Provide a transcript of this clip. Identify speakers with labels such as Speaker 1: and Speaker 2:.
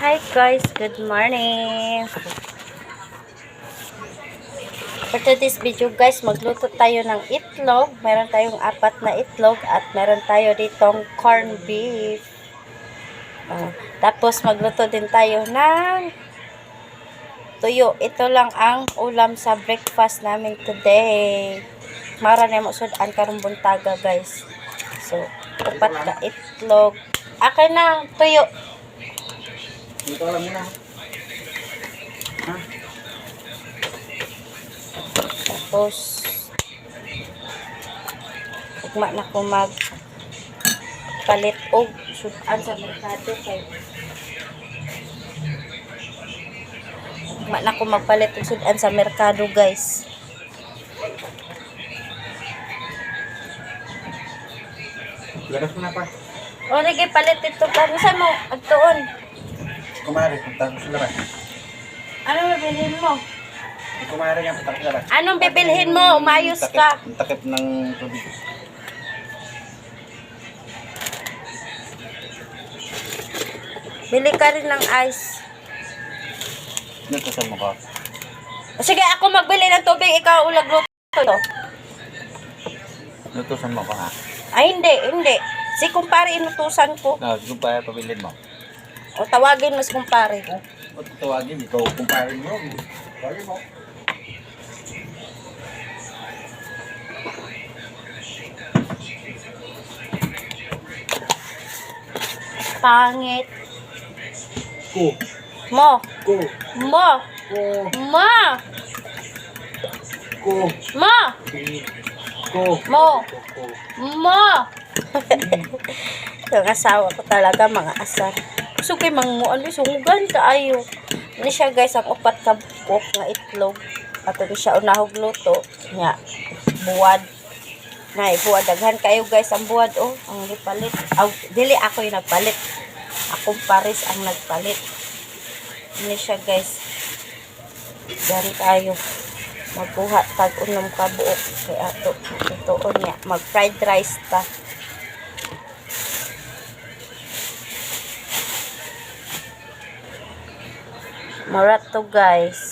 Speaker 1: Hi guys, good morning. For today's video guys, magluto tayo ng itlog. Meron tayong 4 na itlog at meron tayo ditong corn beef. Tapos magluto din tayo ng tuyo. Ito lang ang ulam sa breakfast namin today. Mara na mo sudan karong buntaga guys. So, 4 ka itlog. Akin na tuyo.
Speaker 2: Dito alam mo na. Ha?
Speaker 1: Tapos, ugma na ko palit og sudan sa merkado kay ugma na ko magpalit og sudan sa merkado guys.
Speaker 2: Labas mo na pa.
Speaker 1: O, nagay palit ito pa. Saan mo? Agtuon.
Speaker 2: Kumari, punta ko sa labas.
Speaker 1: Ano bibilhin mo?
Speaker 2: Kumari yan, punta ko sa labas.
Speaker 1: Anong bibilhin mo? Umayos ka.
Speaker 2: Ang takip ng tubig.
Speaker 1: Bili ka rin ng ice.
Speaker 2: Nutusan mo ko.
Speaker 1: Sige, ako magbili ng tubig. Ikaw ulag luto.
Speaker 2: Nutusan mo ko ha.
Speaker 1: Ay, hindi. Si kumpare inutusan ko.
Speaker 2: No, kung pa pabilin mo.
Speaker 1: O, tawagin mo si kumpare.
Speaker 2: O tawagin, ikaw kumparin mo. Tawagin mo.
Speaker 1: Pangit.
Speaker 2: Ko.
Speaker 1: Mo.
Speaker 2: Ko.
Speaker 1: Mo.
Speaker 2: Ko.
Speaker 1: Mo.
Speaker 2: Ko.
Speaker 1: Mo.
Speaker 2: Ko.
Speaker 1: Mo. Mo. Yung asawa ko talaga mga asar. So kay mangmuan ni sungugan kaayo. Ni siya guys ang 4 ka buok nga itlog. Ato ni siya unahog luto nya buwad. Nay buwad daghan kayo guys ang buwad oh, ang gipalit. Dili ako yung nagpalit. Akong pares ang nagpalit. Ni siya guys. Dari kayo magbuha tag unom ka buok kay ato. Ito niya mag fried rice ta. Marat to guys.